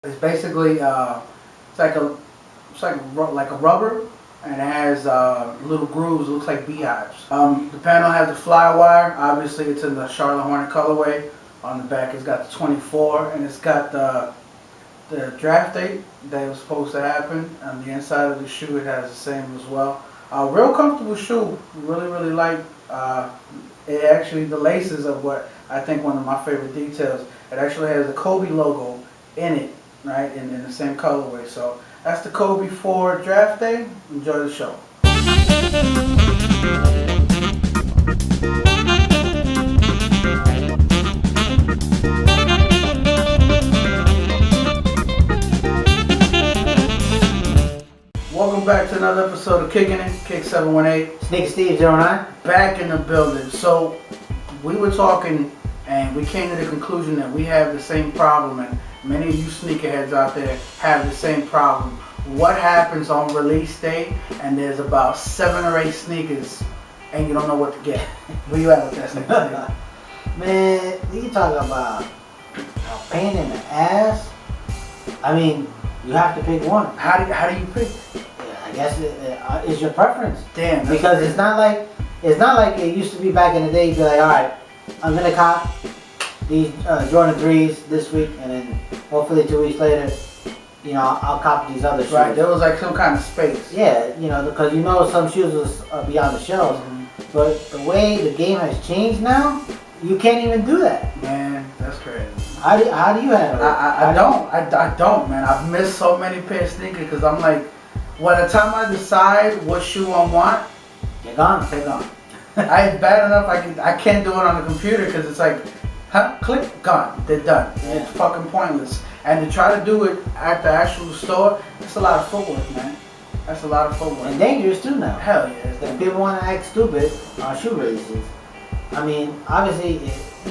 It's basically like a rubber, and it has little grooves. It looks like beehives. The panel has the fly wire. Obviously, it's in the Charlotte Hornet colorway. On the back, it's got the 24, and it's got the draft date that was supposed to happen. On the inside of the shoe, it has the same as well. Real comfortable shoe. Really like. It actually, the laces of what I think one of my favorite details. It actually has the Kobe logo in it, right, in the same colorway. So that's the Kobe 4 draft day. Enjoy the show. Welcome back to another episode of Kickin, Kick 718. Sneaker Steve 09. Back in the building. So we were talking and we came to the conclusion that we have the same problem, and many of you sneakerheads out there have the same problem. What happens on release day and there's about 7 or 8 sneakers and you don't know what to get? Where you at with that sneaker? Man, you talking about a pain in the ass? I mean, you have to pick one. How do you pick? I guess it's your preference. Damn. Because it's not like it used to be back in the day. You'd be like, all right, I'm gonna cop these Jordan 3s this week, and then hopefully 2 weeks later, I'll cop these other shoes. Right. There was like some kind of space. Yeah, because some shoes will be on the shelves. Mm-hmm. But the way the game has changed now, you can't even do that. Man, that's crazy. How do you handle it? I don't, man. I've missed so many pair of sneakers because I'm like, by the time I decide what shoe I want, they're gone. They're gone. It's bad enough I can't do it on the computer because it's like, click, gone. They're done. Yeah. It's fucking pointless. And to try to do it at the actual store, it's a lot of footwork, man. That's a lot of footwork. And dangerous too now. Hell yeah. If people want to act stupid on shoe releases. I mean, obviously,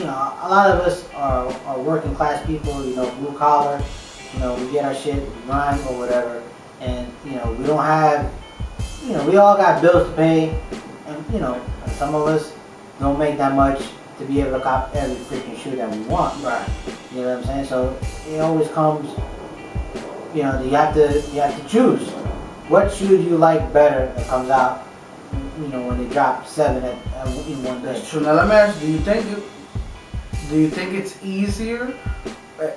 a lot of us are working class people, blue collar, we get our shit, we grind or whatever, and, we don't have, we all got bills to pay, and, some of us don't make that much to be able to cop every freaking shoe that we want. Right. You know what I'm saying? So it always comes, you have to choose. What shoe do you like better that comes out, when they drop 7 in one day? That's true. Now let me ask you, do you think it's easier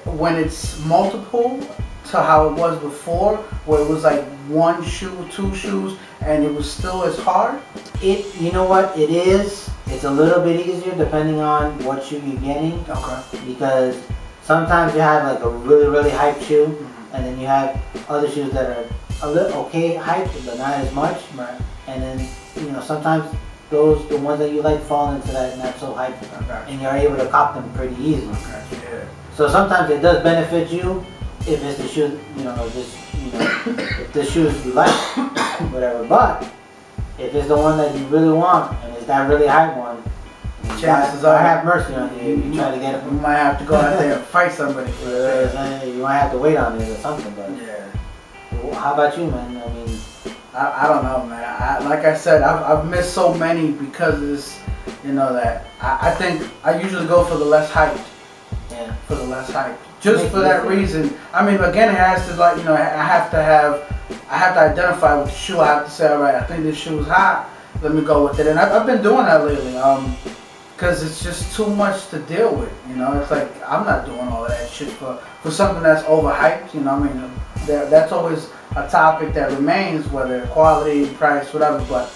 when it's multiple to how it was before, where it was like 1 shoe, 2 shoes, and it was still as hard? You know what? It is. It's a little bit easier depending on what shoe you're getting. Okay. Because sometimes you have like a really hyped shoe, mm-hmm. and then you have other shoes that are a little okay hyped, but not as much. Right. And then sometimes the ones that you like fall into that not so hyped, and you're able to cop them pretty easily. Okay. Yeah. So sometimes it does benefit you if it's the shoe, if the shoes you like, whatever. But if it's the one that you really want and it's that really hype one, chances are, I have mercy on you if you try to get it. You might have to go out there and fight somebody for it. You might have to wait on it or something. But yeah. How about you, man? I mean, I don't know, man. Like I said, I've missed so many because of this, that I think I usually go for the less hyped. Yeah. For the less hyped. Just for that reason. I mean, again, it has to I have to identify with the shoe. I have to say, all right, I think this shoe is hot. Let me go with it. And I've been doing that lately. Because it's just too much to deal with. It's like I'm not doing all of that shit for something that's overhyped. I mean, that's always a topic that remains, whether quality, price, whatever. But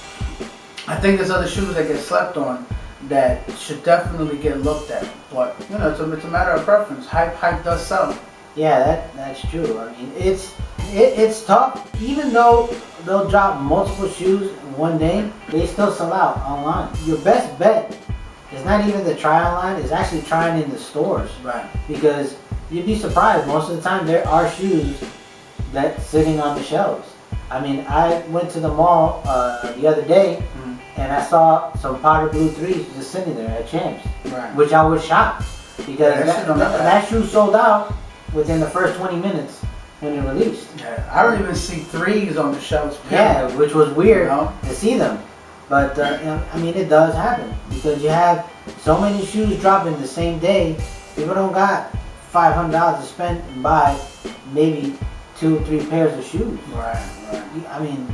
I think there's other shoes that get slept on that should definitely get looked at. But it's a matter of preference. Hype does sell. Yeah, that's true. I mean, it's tough. Even though they'll drop multiple shoes in one day, they still sell out online. Your best bet is not even the try online; it's actually trying in the stores. Right. Because you'd be surprised. Most of the time, there are shoes that's sitting on the shelves. I mean, I went to the mall the other day. And I saw some powder blue 3s just sitting there at Champs, right. Which I was shocked because that shoe sold out within the first 20 minutes when it released. Yeah, I don't even see 3s on the shelves. Yeah, which was weird to see them. But I mean, it does happen because you have so many shoes dropping the same day. People don't got $500 to spend and buy maybe 2 or 3 pairs of shoes. Right. I mean,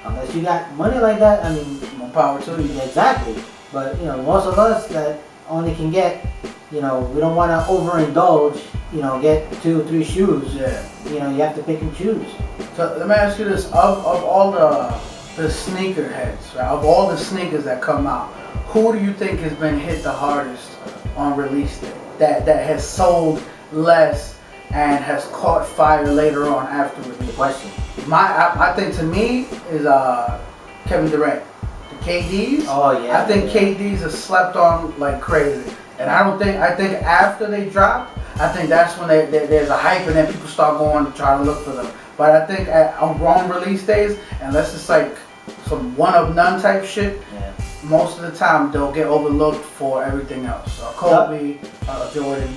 unless you got money like that, I mean, More power to you. exactly. But most of us that only can get, we don't want to overindulge. Get 2 or 3 shoes. Yeah. You have to pick and choose. So let me ask you this: of all the sneaker heads, right, of all the sneakers that come out, who do you think has been hit the hardest on release day? That has sold less and has caught fire later on after Good release? question. I think to me is Kevin Durant. The KDs. Oh yeah. I think KDs are slept on like crazy, and I think after they drop, I think that's when there's a hype and then people start going to try to look for them. But I think on release days, unless it's like some one of none type shit, most of the time they'll get overlooked for everything else. Kobe, Jordan.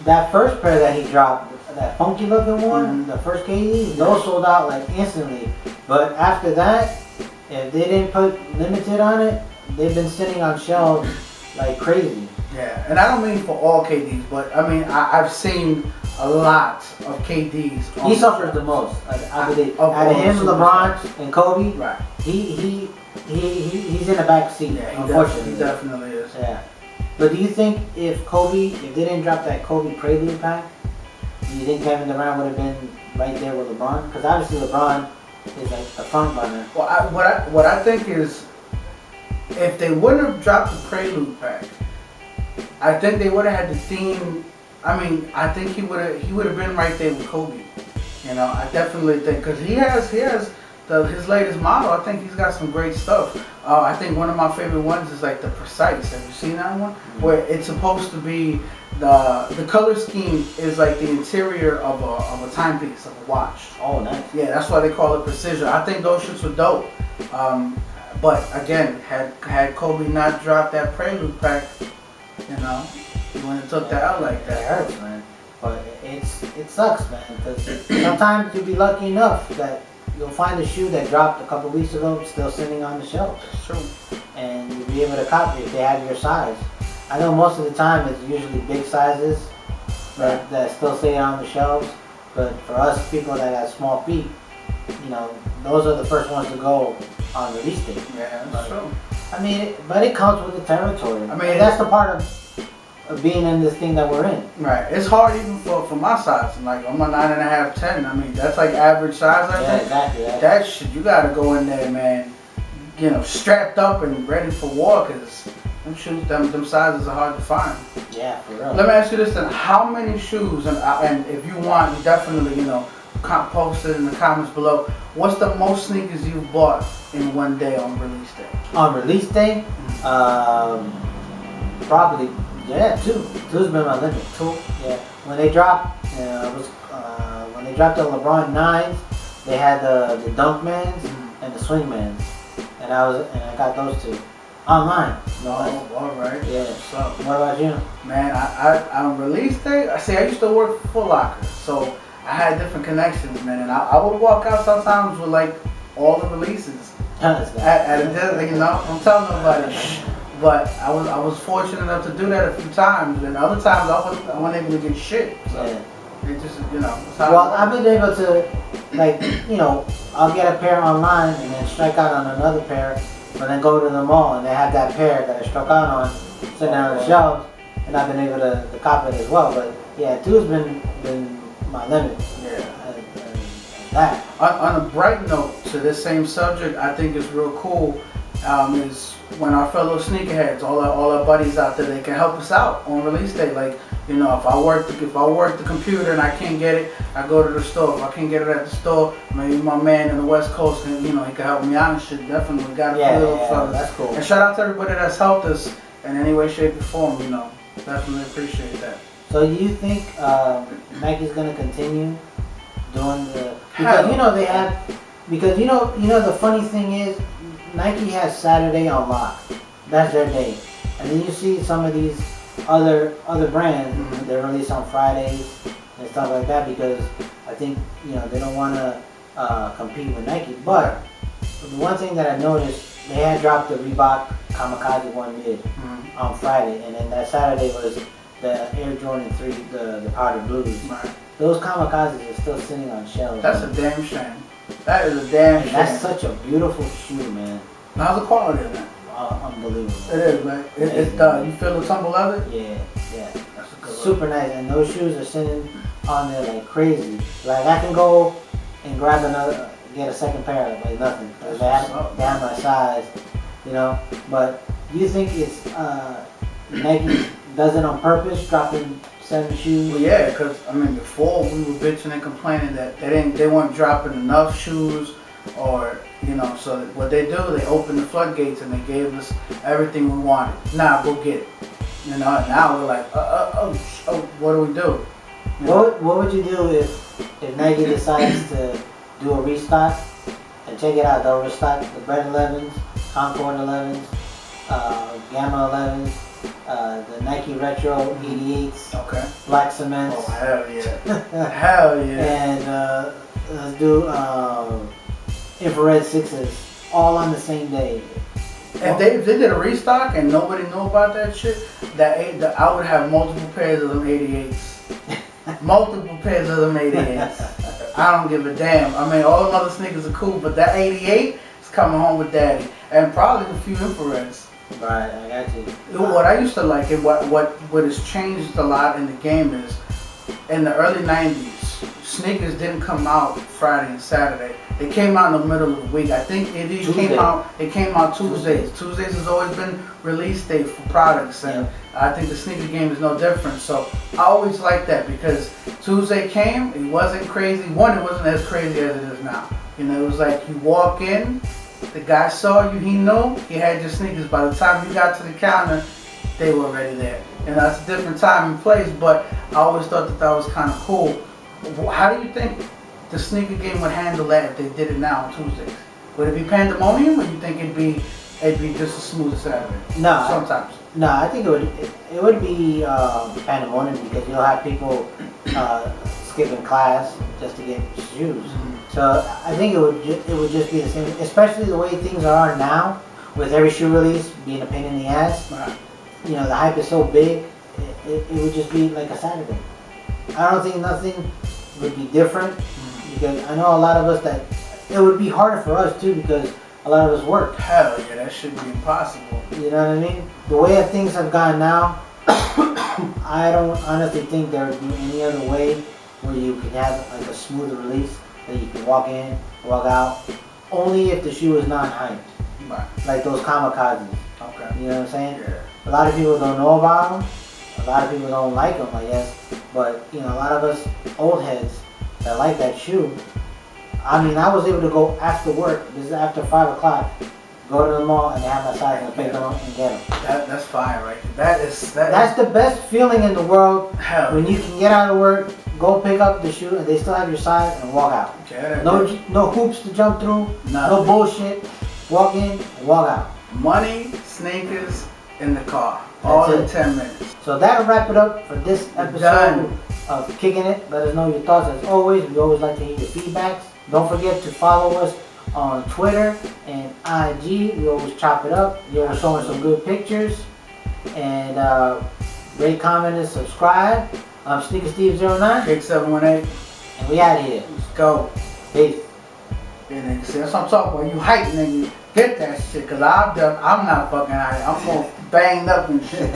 That first pair that he dropped, that funky looking one, the first KD, those sold out like instantly. But after that, if they didn't put limited on it, they've been sitting on shelves like crazy. Yeah, and I don't mean for all KDs, but I mean I've seen a lot of KDs. He suffers the most, I believe. Of Out of all him, the LeBron, and Kobe, Right. He's in the back seat. Yeah, Unfortunately, he definitely is. Yeah. But do you think if they didn't drop that Kobe Prelude pack, do you think Kevin Durant would have been right there with LeBron? Because obviously LeBron is like the front runner. Well, what I think is, if they wouldn't have dropped the Prelude pack, I think they would have had the theme. I mean, I think he would have been right there with Kobe. I definitely think, because he has his latest model. I think he's got some great stuff. I think one of my favorite ones is like the Precise. Have you seen that one? Where it's supposed to be the color scheme is like the interior of a timepiece, of a watch. Oh, nice. Yeah, that's why they call it Precision. I think those shits were dope. But again, had Kobe not dropped that Prelude pack, he wouldn't have took that out like It that. hurts, man. But it sucks, man. Because sometimes you'll be lucky enough that you'll find a shoe that dropped a couple weeks ago still sitting on the shelf. It's true. And you'll be able to copy it if they have your size. I know most of the time it's usually big sizes that still stay on the shelves. But for us people that have small feet, those are the first ones to go on release day. Yeah, that's true. I mean, but it comes with the territory. I mean, and that's the part of being in this thing that we're in. Right. It's hard even for my size. Like I'm a 9.5, 10. I mean, that's like average size. I think. Exactly. That shit, you gotta go in there, man. Strapped up and ready for war, cause them shoes, them sizes are hard to find. Yeah, for real. Let me ask you this then: how many shoes? And if you want, you definitely post it in the comments below. What's the most sneakers you've bought in one day on release day? On release day, probably 2. 2's been my limit. 2. Yeah. When they dropped, when they dropped the LeBron 9s, they had the Dunkmans and the Swingmans, and I got those 2 online. Oh, all right. Yeah. So, What about you? man, I on release day, I used to work for Foot Locker, so I had different connections, man, and I would walk out sometimes with like all the releases at a desk, I'm telling nobody. But I was fortunate enough to do that a few times, and other times I wasn't able to get shit. So it just, it's how Well, I've been able to, like, I'll get a pair online and then strike out on another pair, but then go to the mall and they have that pair that I struck out on sitting on the shelves, and I've been able to cop it as well. But yeah, 2's been my limit. Yeah. That. On a bright note to this same subject, I think is real cool. Is when our fellow sneakerheads, all our buddies out there, they can help us out on release day. Like, if I work the computer and I can't get it, I go to the store. If I can't get it at the store, maybe my man in the West Coast can, he can help me out and shit. Definitely got a few little fellas. That's cool. And shout out to everybody that's helped us in any way, shape, or form. Definitely appreciate that. So do you think Nike's gonna continue doing because they have the funny thing is Nike has Saturday on lock. That's their day. And then you see some of these other brands, they release on Fridays and stuff like that because I think they don't want to compete with Nike. But the one thing that I noticed, they had dropped the Reebok Kamikaze 1 mid on Friday, and then that Saturday was the Air Jordan 3, the powder blues. Right. Those kamikazes are still sitting on shelves. That's a damn shame. That is a damn and shame. that's such a beautiful shoe, man. How's the quality of that? Unbelievable. It is, man. It's you feel the tumble leather? Yeah, yeah. That's a good Super nice, and those shoes are sitting on there like crazy. Like I can go and grab another, get a second pair like nothing. Cause they have my size, you know. But you think it's Nike does it on purpose, dropping 7 shoes? Well, yeah, because I mean, before we were bitching and complaining that they weren't dropping enough shoes, or you know, so what they do, they open the floodgates and they gave us everything we wanted. Now go get it. You know, and now we're like, what do we do? You know? What would you do if Nike decides to do a restock? And check it out, they'll restock the Bread 11s, Concord 11s, Gamma 11s, the Nike Retro 88s, Okay. Black Cements. Oh, hell yeah. Hell yeah. And let's do infrared 6s, all on the same day. If they did a restock and nobody knew about that shit, I would have multiple pairs of them 88s. Multiple pairs of them 88s. I don't give a damn. I mean, all the other sneakers are cool, but that 88 is coming home with daddy. And probably a few infrareds. Right, I got you. What I used to like and what has changed a lot in the game is in the early 90s, sneakers didn't come out Friday and Saturday. They came out in the middle of the week. I think it came out Tuesdays. Tuesdays has always been release day for products, and I think the sneaker game is no different. So I always liked that because Tuesday came, it wasn't crazy. One, it wasn't as crazy as it is now. You know, it was like you walk in, the guy saw you, he knew, he had your sneakers. By the time you got to the counter, they were already there. And that's a different time and place, but I always thought that was kind of cool. How do you think the sneaker game would handle that if they did it now on Tuesdays? Would it be pandemonium, or you think it'd be just as smooth as Saturday? No, sometimes. No, I think it would be pandemonium because you'll have people skipping class just to get shoes. Mm-hmm. So I think it would just be the same, especially the way things are now, with every shoe release being a pain in the ass. Right. You know, the hype is so big, it would just be like a Saturday. I don't think nothing would be different because I know a lot of us that it would be harder for us too because a lot of us work. Hell yeah, that should be impossible. You know what I mean? The way that things have gone now, I don't honestly think there would be any other way where you can have like a smooth release that you can walk in, walk out, only if the shoe is not hyped. Right. Like those kamikazes. Okay. You know what I'm saying? Yeah. A lot of people don't know about them. A lot of people don't like them, I guess. But, you know, a lot of us old heads that like that shoe. I mean, I was able to go after work. This is after 5 o'clock. Go to the mall and they have my size and pick them up and get them. That's fine, right? That's the best feeling in the world. Hell. When you can get out of work, go pick up the shoe, and they still have your size and walk out. Okay, no hoops to jump through. No bullshit. Walk in and walk out. Money, sneakers, in the car. All in 10 minutes. So that'll wrap it up for this episode of Kicking It. Let us know your thoughts as always. We always like to hear your feedbacks. Don't forget to follow us on Twitter and IG. We always chop it up. You're always showing some good pictures. And rate, comment, and subscribe. I'm Sneaker Steve 09. Kick 718. And we out of here. Let's go. Peace. Yeah, nigga, see, that's what I'm talking about. You hype, nigga. Get that shit, cause I'm not fucking hype. I'm all banged up and shit.